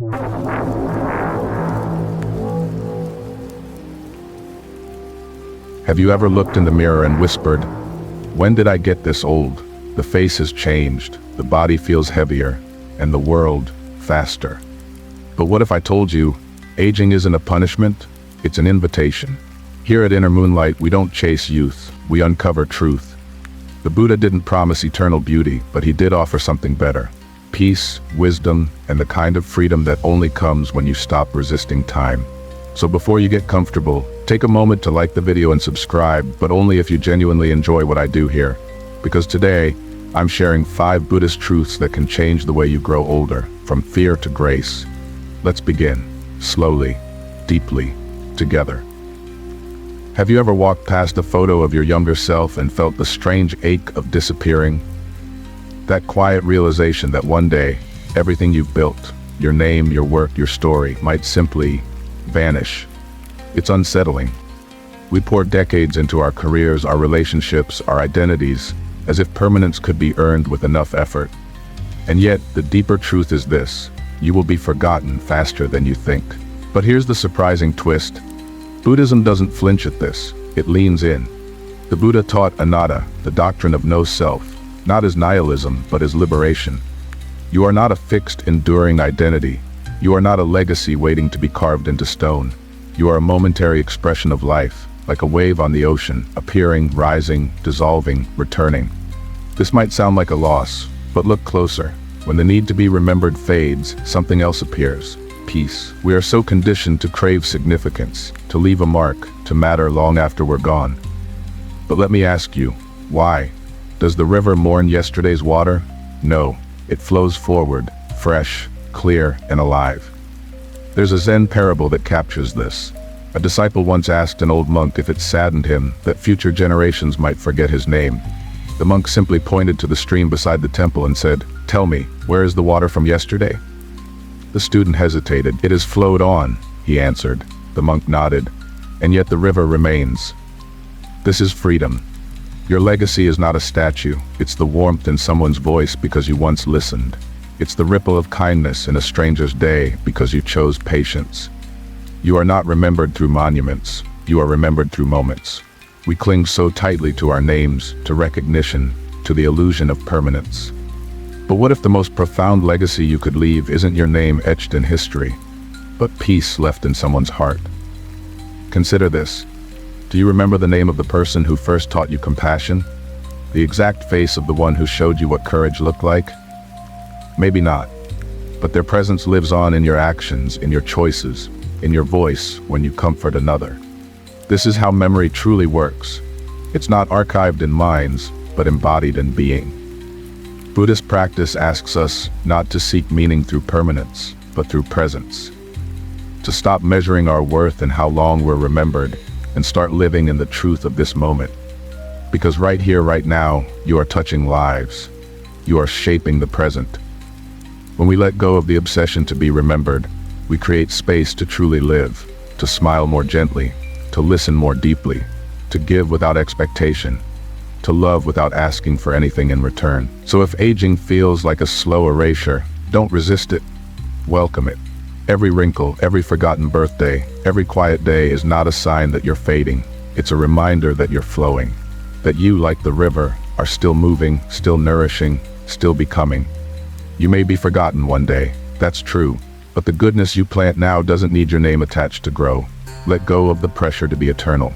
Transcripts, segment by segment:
Have you ever looked in the mirror and whispered, "When did I get this old? The face has changed, the body feels heavier, and the world faster." But what if I told you, aging isn't a punishment, it's an invitation? Here at InnerMoonlight, we don't chase youth, we uncover truth. The Buddha didn't promise eternal beauty, but he did offer something better. Peace, wisdom, and the kind of freedom that only comes when you stop resisting time. So before you get comfortable, take a moment to like the video and subscribe, but only if you genuinely enjoy what I do here. Because today, I'm sharing 5 Buddhist truths that can change the way you grow older, from fear to grace. Let's begin, slowly, deeply, together. Have you ever walked past a photo of your younger self and felt the strange ache of disappearing? That quiet realization that one day, everything you've built, your name, your work, your story, might simply vanish. It's unsettling. We pour decades into our careers, our relationships, our identities, as if permanence could be earned with enough effort. And yet, the deeper truth is this: you will be forgotten faster than you think. But here's the surprising twist. Buddhism doesn't flinch at this, it leans in. The Buddha taught anatta, the doctrine of no self, not as nihilism, but as liberation. You are not a fixed, enduring identity. You are not a legacy waiting to be carved into stone. You are a momentary expression of life, like a wave on the ocean, appearing, rising, dissolving, returning. This might sound like a loss, but look closer. When the need to be remembered fades, something else appears: peace. We are so conditioned to crave significance, to leave a mark, to matter long after we're gone. But let me ask you, why? Does the river mourn yesterday's water? No, it flows forward, fresh, clear, and alive. There's a Zen parable that captures this. A disciple once asked an old monk if it saddened him that future generations might forget his name. The monk simply pointed to the stream beside the temple and said, "Tell me, where is the water from yesterday?" The student hesitated. "It has flowed on," he answered. The monk nodded. "And yet the river remains." This is freedom. Your legacy is not a statue, it's the warmth in someone's voice because you once listened. It's the ripple of kindness in a stranger's day because you chose patience. You are not remembered through monuments, you are remembered through moments. We cling so tightly to our names, to recognition, to the illusion of permanence. But what if the most profound legacy you could leave isn't your name etched in history, but peace left in someone's heart? Consider this. Do you remember the name of the person who first taught you compassion? The exact face of the one who showed you what courage looked like? Maybe not, but their presence lives on in your actions, in your choices, in your voice when you comfort another. This is how memory truly works. It's not archived in minds, but embodied in being. Buddhist practice asks us not to seek meaning through permanence, but through presence. To stop measuring our worth in how long we're remembered, and start living in the truth of this moment. Because right here, right now, you are touching lives. You are shaping the present. When we let go of the obsession to be remembered, we create space to truly live, to smile more gently, to listen more deeply, to give without expectation, to love without asking for anything in return. So if aging feels like a slow erasure, don't resist it, welcome it. Every wrinkle, every forgotten birthday, every quiet day is not a sign that you're fading. It's a reminder that you're flowing. That you, like the river, are still moving, still nourishing, still becoming. You may be forgotten one day, that's true, but the goodness you plant now doesn't need your name attached to grow. Let go of the pressure to be eternal.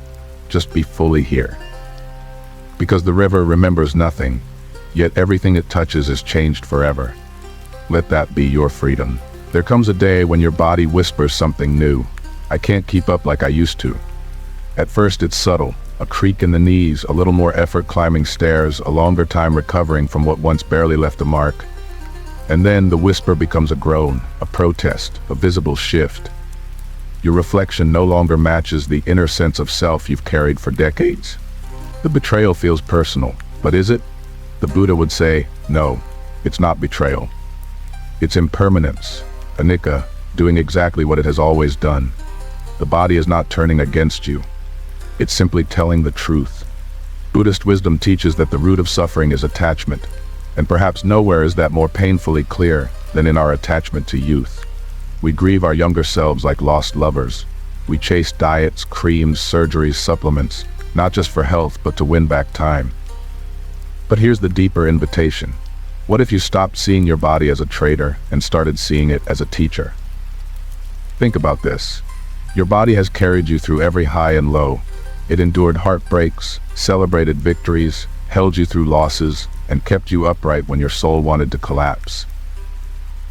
Just be fully here. Because the river remembers nothing, yet everything it touches is changed forever. Let that be your freedom. There comes a day when your body whispers something new. I can't keep up like I used to. At first it's subtle, a creak in the knees, a little more effort climbing stairs, a longer time recovering from what once barely left a mark. And then the whisper becomes a groan, a protest, a visible shift. Your reflection no longer matches the inner sense of self you've carried for decades. The betrayal feels personal, but is it? The Buddha would say, no, it's not betrayal. It's impermanence. Anicca, doing exactly what it has always done. The body is not turning against you. It's simply telling the truth. Buddhist wisdom teaches that the root of suffering is attachment, and perhaps nowhere is that more painfully clear than in our attachment to youth. We grieve our younger selves like lost lovers. We chase diets, creams, surgeries, supplements, not just for health, but to win back time. But here's the deeper invitation. What if you stopped seeing your body as a traitor and started seeing it as a teacher? Think about this. Your body has carried you through every high and low. It endured heartbreaks, celebrated victories, held you through losses, and kept you upright when your soul wanted to collapse.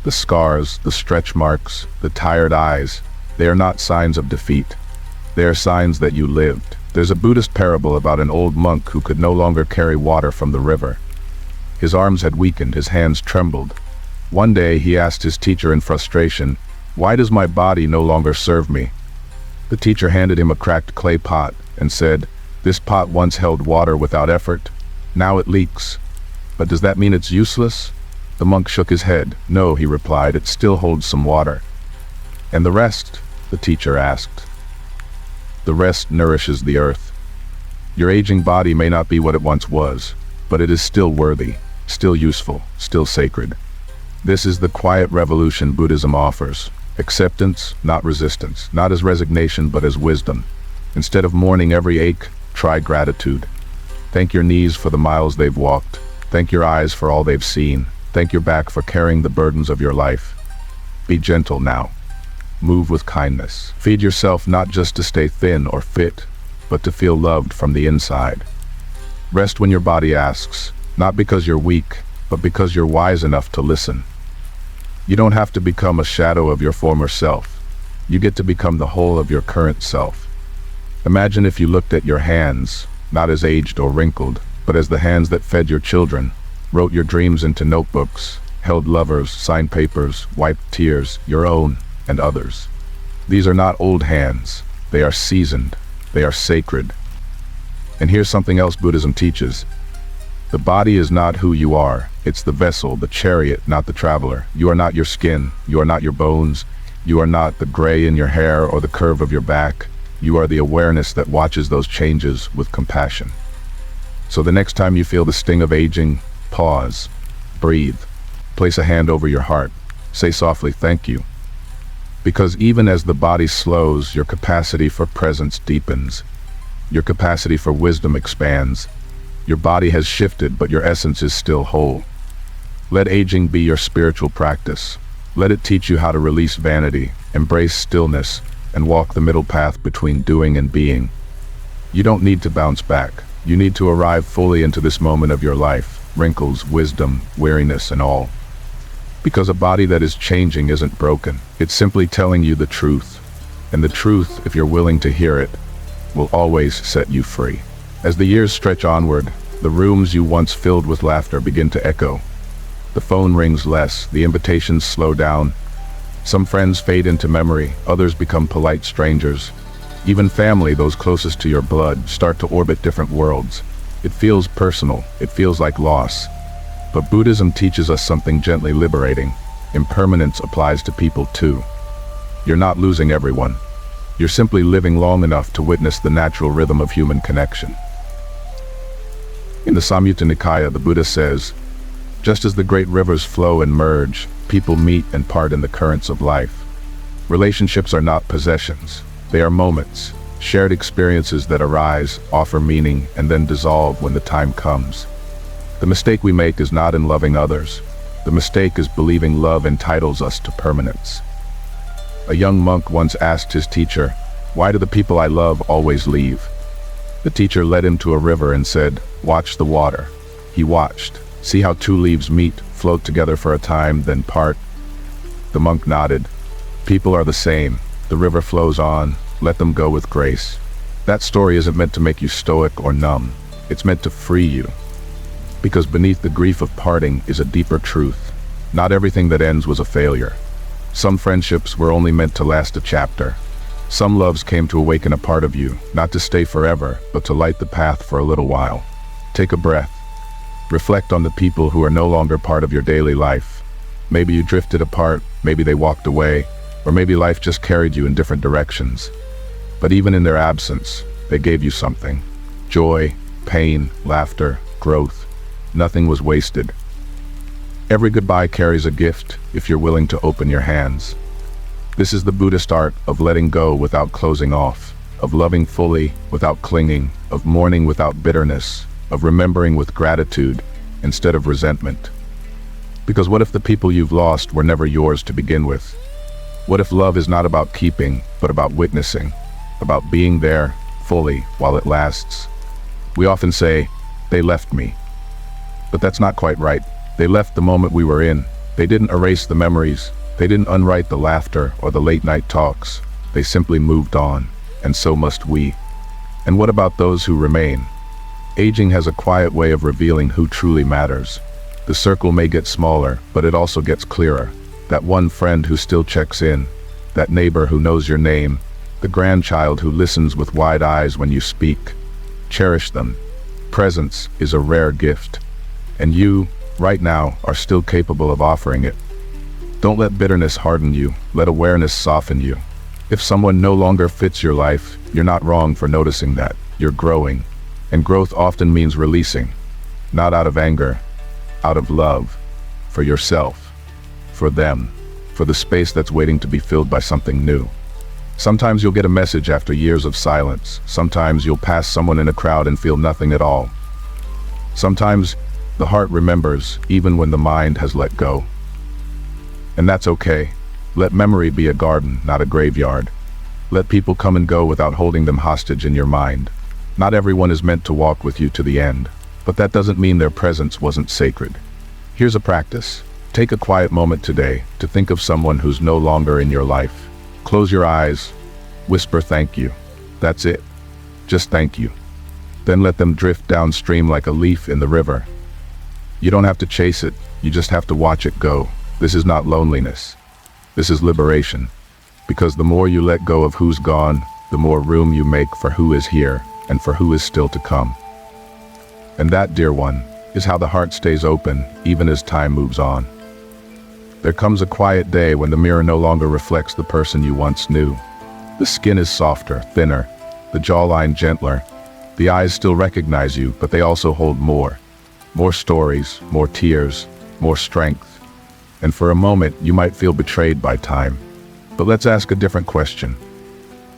The scars, the stretch marks, the tired eyes, they are not signs of defeat. They are signs that you lived. There's a Buddhist parable about an old monk who could no longer carry water from the river. His arms had weakened, his hands trembled. One day he asked his teacher in frustration, "Why does my body no longer serve me?" The teacher handed him a cracked clay pot and said, "This pot once held water without effort. Now it leaks. But does that mean it's useless?" The monk shook his head. "No," he replied, "it still holds some water." "And the rest?" the teacher asked. "The rest nourishes the earth. Your aging body may not be what it once was, but it is still worthy, still useful, still sacred." This is the quiet revolution Buddhism offers. Acceptance, not resistance, not as resignation, but as wisdom. Instead of mourning every ache, try gratitude. Thank your knees for the miles they've walked. Thank your eyes for all they've seen. Thank your back for carrying the burdens of your life. Be gentle now. Move with kindness. Feed yourself not just to stay thin or fit, but to feel loved from the inside. Rest when your body asks, not because you're weak, but because you're wise enough to listen. You don't have to become a shadow of your former self. You get to become the whole of your current self. Imagine if you looked at your hands, not as aged or wrinkled, but as the hands that fed your children, wrote your dreams into notebooks, held lovers, signed papers, wiped tears, your own and others. These are not old hands. They are seasoned. They are sacred. And here's something else Buddhism teaches. The body is not who you are. It's the vessel, the chariot, not the traveler. You are not your skin. You are not your bones. You are not the gray in your hair or the curve of your back. You are the awareness that watches those changes with compassion. So the next time you feel the sting of aging, pause, breathe, place a hand over your heart, say softly, "Thank you." Because even as the body slows, your capacity for presence deepens. Your capacity for wisdom expands. Your body has shifted, but your essence is still whole. Let aging be your spiritual practice. Let it teach you how to release vanity, embrace stillness, and walk the middle path between doing and being. You don't need to bounce back. You need to arrive fully into this moment of your life, wrinkles, wisdom, weariness, and all. Because a body that is changing isn't broken. It's simply telling you the truth. And the truth, if you're willing to hear it, will always set you free. As the years stretch onward, the rooms you once filled with laughter begin to echo. The phone rings less, the invitations slow down. Some friends fade into memory, others become polite strangers. Even family, those closest to your blood, start to orbit different worlds. It feels personal, it feels like loss. But Buddhism teaches us something gently liberating. Impermanence applies to people too. You're not losing everyone. You're simply living long enough to witness the natural rhythm of human connection. In the Samyutta Nikaya, the Buddha says, "Just as the great rivers flow and merge, people meet and part in the currents of life. Relationships are not possessions. They are moments, shared experiences that arise, offer meaning, and then dissolve when the time comes. The mistake we make is not in loving others. The mistake is believing love entitles us to permanence." A young monk once asked his teacher, "Why do the people I love always leave?" The teacher led him to a river and said, "Watch the water." He watched. See how two leaves meet, float together for a time, then part? The monk nodded. People are the same. The river flows on. Let them go with grace. That story isn't meant to make you stoic or numb. It's meant to free you. Because beneath the grief of parting is a deeper truth. Not everything that ends was a failure. Some friendships were only meant to last a chapter. Some loves came to awaken a part of you, not to stay forever, but to light the path for a little while. Take a breath. Reflect on the people who are no longer part of your daily life. Maybe you drifted apart, maybe they walked away, or maybe life just carried you in different directions. But even in their absence, they gave you something. Joy, pain, laughter, growth. Nothing was wasted. Every goodbye carries a gift if you're willing to open your hands. This is the Buddhist art of letting go without closing off, of loving fully without clinging, of mourning without bitterness, of remembering with gratitude instead of resentment. Because what if the people you've lost were never yours to begin with? What if love is not about keeping, but about witnessing, about being there fully while it lasts? We often say, "They left me." But that's not quite right. They left the moment we were in. They didn't erase the memories. They didn't unwrite the laughter or the late-night talks. They simply moved on, and so must we. And what about those who remain? Aging has a quiet way of revealing who truly matters. The circle may get smaller, but it also gets clearer. That one friend who still checks in, that neighbor who knows your name, the grandchild who listens with wide eyes when you speak. Cherish them. Presence is a rare gift, and you, right now, are still capable of offering it. Don't let bitterness harden you, let awareness soften you. If someone no longer fits your life, you're not wrong for noticing that. You're growing, and growth often means releasing, not out of anger, out of love, for yourself, for them, for the space that's waiting to be filled by something new. Sometimes you'll get a message after years of silence. Sometimes you'll pass someone in a crowd and feel nothing at all. Sometimes the heart remembers even when the mind has let go. And that's okay. Let memory be a garden, not a graveyard. Let people come and go without holding them hostage in your mind. Not everyone is meant to walk with you to the end, but that doesn't mean their presence wasn't sacred. Here's a practice. Take a quiet moment today to think of someone who's no longer in your life. Close your eyes, whisper thank you. That's it. Just thank you. Then let them drift downstream like a leaf in the river. You don't have to chase it, you just have to watch it go. This is not loneliness. This is liberation. Because the more you let go of who's gone, the more room you make for who is here and for who is still to come. And that, dear one, is how the heart stays open even as time moves on. There comes a quiet day when the mirror no longer reflects the person you once knew. The skin is softer, thinner, the jawline gentler. The eyes still recognize you, but they also hold more. More stories, more tears, more strength. And for a moment, you might feel betrayed by time. But let's ask a different question.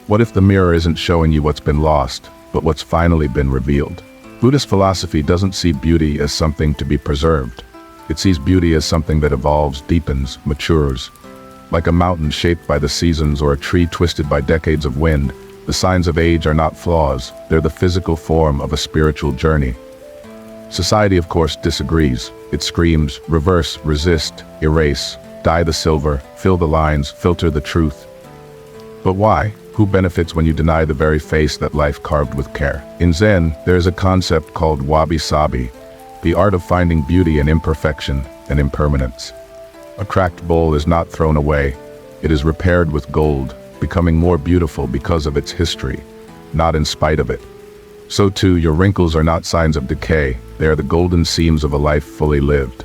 What if the mirror isn't showing you what's been lost, but what's finally been revealed? Buddhist philosophy doesn't see beauty as something to be preserved. It sees beauty as something that evolves, deepens, matures. Like a mountain shaped by the seasons or a tree twisted by decades of wind, the signs of age are not flaws, they're the physical form of a spiritual journey. Society, of course, disagrees. It screams, reverse, resist, erase, dye the silver, fill the lines, filter the truth. But why? Who benefits when you deny the very face that life carved with care? In Zen, there is a concept called wabi-sabi, the art of finding beauty in imperfection and impermanence. A cracked bowl is not thrown away. It is repaired with gold, becoming more beautiful because of its history, not in spite of it. So too, your wrinkles are not signs of decay. They are the golden seams of a life fully lived.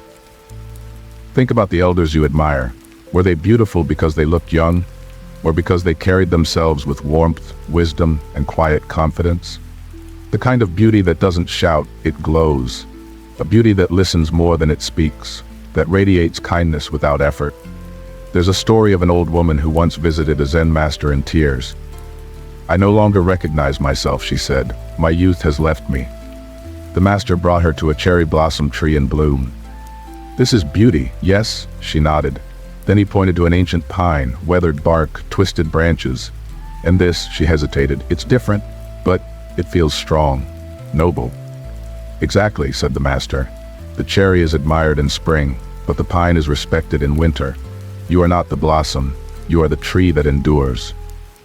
Think about the elders you admire. Were they beautiful because they looked young, or because they carried themselves with warmth, wisdom, and quiet confidence? The kind of beauty that doesn't shout, it glows. A beauty that listens more than it speaks, that radiates kindness without effort. There's a story of an old woman who once visited a Zen master in tears. "I no longer recognize myself," she said. "My youth has left me." The master brought her to a cherry blossom tree in bloom. "This is beauty, yes?" she nodded. Then he pointed to an ancient pine, weathered bark, twisted branches. "And this," she hesitated, "it's different, but it feels strong, noble." "Exactly," said the master. "The cherry is admired in spring, but the pine is respected in winter. You are not the blossom, you are the tree that endures."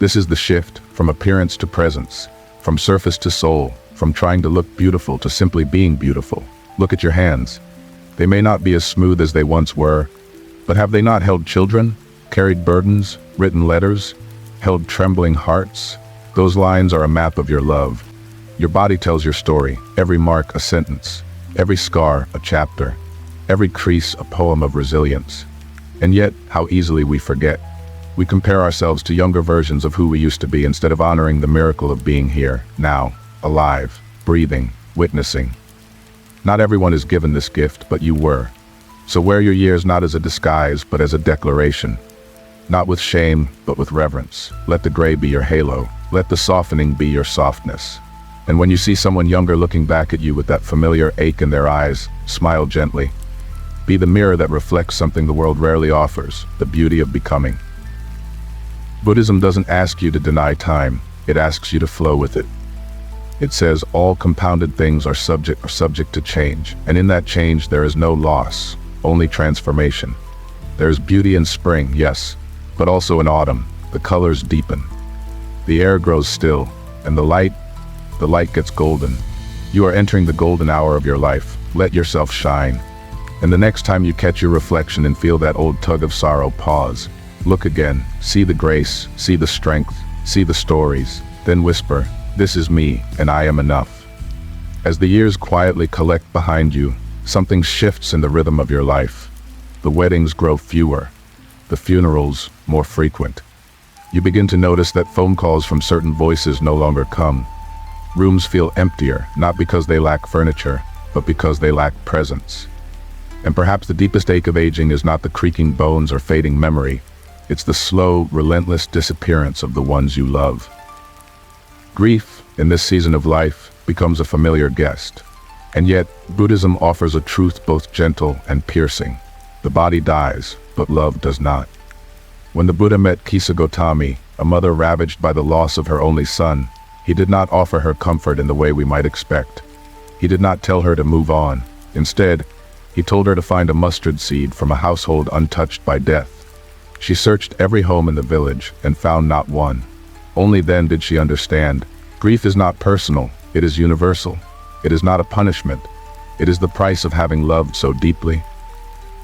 This is the shift, from appearance to presence, from surface to soul, from trying to look beautiful to simply being beautiful. Look at your hands. They may not be as smooth as they once were, but have they not held children, carried burdens, written letters, held trembling hearts? Those lines are a map of your love. Your body tells your story, every mark a sentence, every scar a chapter, every crease a poem of resilience. And yet, how easily we forget. We compare ourselves to younger versions of who we used to be instead of honoring the miracle of being here, now, alive, breathing, witnessing. Not everyone is given this gift, but you were. So wear your years not as a disguise, but as a declaration. Not with shame, but with reverence. Let the gray be your halo. Let the softening be your softness. And when you see someone younger looking back at you with that familiar ache in their eyes, smile gently. Be the mirror that reflects something the world rarely offers, the beauty of becoming. Buddhism doesn't ask you to deny time, it asks you to flow with it. It says all compounded things are subject to change, and in that change there is no loss, only transformation. There is beauty in spring, yes, but also in autumn. The colors deepen. The air grows still, and the light gets golden. You are entering the golden hour of your life. Let yourself shine. And the next time you catch your reflection and feel that old tug of sorrow, pause. Look again, see the grace, see the strength, see the stories, then whisper, "This is me, and I am enough." As the years quietly collect behind you, something shifts in the rhythm of your life. The weddings grow fewer, the funerals more frequent. You begin to notice that phone calls from certain voices no longer come. Rooms feel emptier, not because they lack furniture, but because they lack presence. And perhaps the deepest ache of aging is not the creaking bones or fading memory. It's the slow, relentless disappearance of the ones you love. Grief, in this season of life, becomes a familiar guest. And yet, Buddhism offers a truth both gentle and piercing. The body dies, but love does not. When the Buddha met Kisa Gotami, a mother ravaged by the loss of her only son, he did not offer her comfort in the way we might expect. He did not tell her to move on. Instead, he told her to find a mustard seed from a household untouched by death. She searched every home in the village and found not one. Only then did she understand. Grief is not personal, it is universal. It is not a punishment. It is the price of having loved so deeply.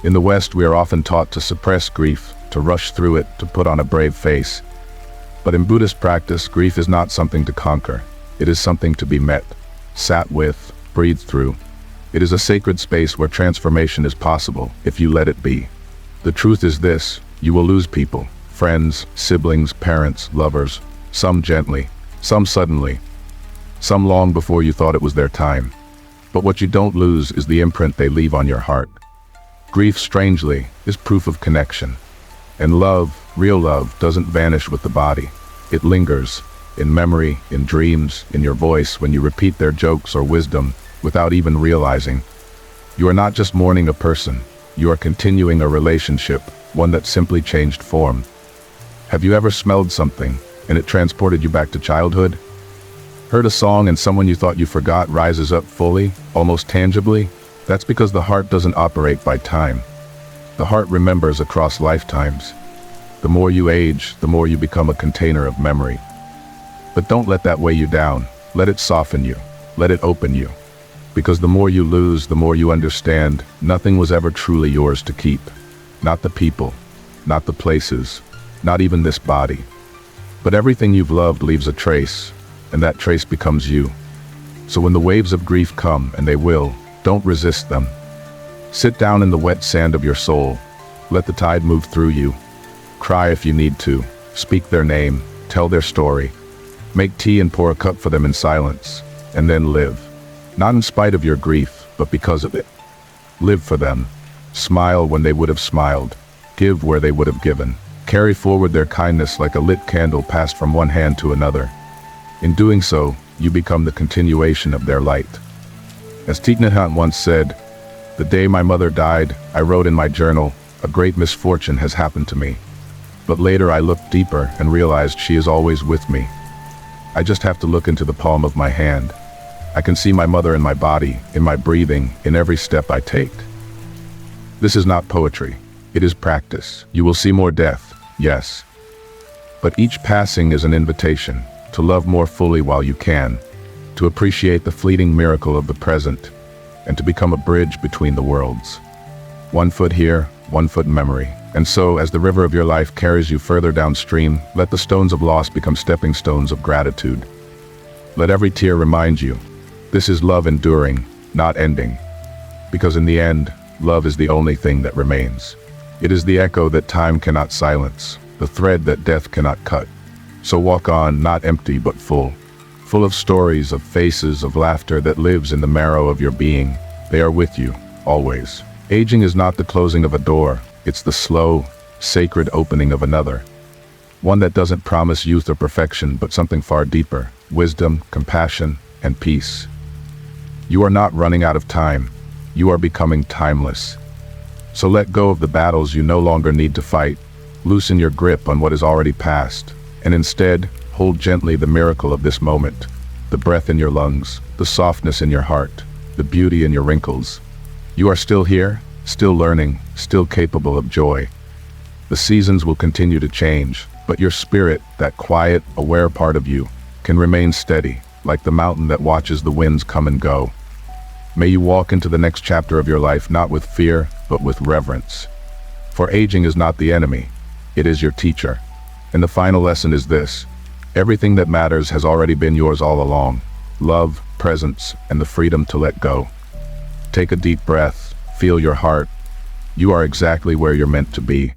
In the West, we are often taught to suppress grief, to rush through it, to put on a brave face. But in Buddhist practice, grief is not something to conquer. It is something to be met, sat with, breathed through. It is a sacred space where transformation is possible, if you let it be. The truth is this: you will lose people, friends, siblings, parents, lovers, some gently, some suddenly, some long before you thought it was their time. But what you don't lose is the imprint they leave on your heart. Grief, strangely, is proof of connection. And love, real love, doesn't vanish with the body. It lingers, in memory, in dreams, in your voice when you repeat their jokes or wisdom without even realizing. You are not just mourning a person, you are continuing a relationship, one that simply changed form. Have you ever smelled something, and it transported you back to childhood? Heard a song and someone you thought you forgot rises up fully, almost tangibly? That's because the heart doesn't operate by time. The heart remembers across lifetimes. The more you age, the more you become a container of memory. But don't let that weigh you down. Let it soften you. Let it open you. Because the more you lose, the more you understand nothing was ever truly yours to keep. Not the people, not the places, not even this body. But everything you've loved leaves a trace, and that trace becomes you. So when the waves of grief come, and they will, don't resist them. Sit down in the wet sand of your soul. Let the tide move through you. Cry if you need to. Speak their name. Tell their story. Make tea and pour a cup for them in silence. And then live. Not in spite of your grief, but because of it. Live for them. Smile when they would have smiled. Give where they would have given. Carry forward their kindness like a lit candle passed from one hand to another. In doing so, you become the continuation of their light. As Thich Nhat Hanh once said, "The day my mother died, I wrote in my journal, 'A great misfortune has happened to me.' But later I looked deeper and realized she is always with me. I just have to look into the palm of my hand. I can see my mother in my body, in my breathing, in every step I take." This is not poetry. It is practice. You will see more death, yes. But each passing is an invitation to love more fully while you can, to appreciate the fleeting miracle of the present, and to become a bridge between the worlds. 1 foot here, 1 foot in memory. And so, as the river of your life carries you further downstream, let the stones of loss become stepping stones of gratitude. Let every tear remind you, this is love enduring, not ending. Because in the end, love is the only thing that remains. It is the echo that time cannot silence, the thread that death cannot cut. So walk on, not empty but full. Full of stories, of faces, of laughter that lives in the marrow of your being. They are with you, always. Aging is not the closing of a door, it's the slow, sacred opening of another. One that doesn't promise youth or perfection, but something far deeper: wisdom, compassion, and peace. You are not running out of time. You are becoming timeless. So let go of the battles you no longer need to fight. Loosen your grip on what is already past, and instead, hold gently the miracle of this moment. The breath in your lungs, the softness in your heart, the beauty in your wrinkles. You are still here, still learning, still capable of joy. The seasons will continue to change, but your spirit, that quiet, aware part of you, can remain steady, like the mountain that watches the winds come and go. May you walk into the next chapter of your life not with fear, but with reverence. For aging is not the enemy, it is your teacher. And the final lesson is this: everything that matters has already been yours all along. Love, presence, and the freedom to let go. Take a deep breath, feel your heart. You are exactly where you're meant to be.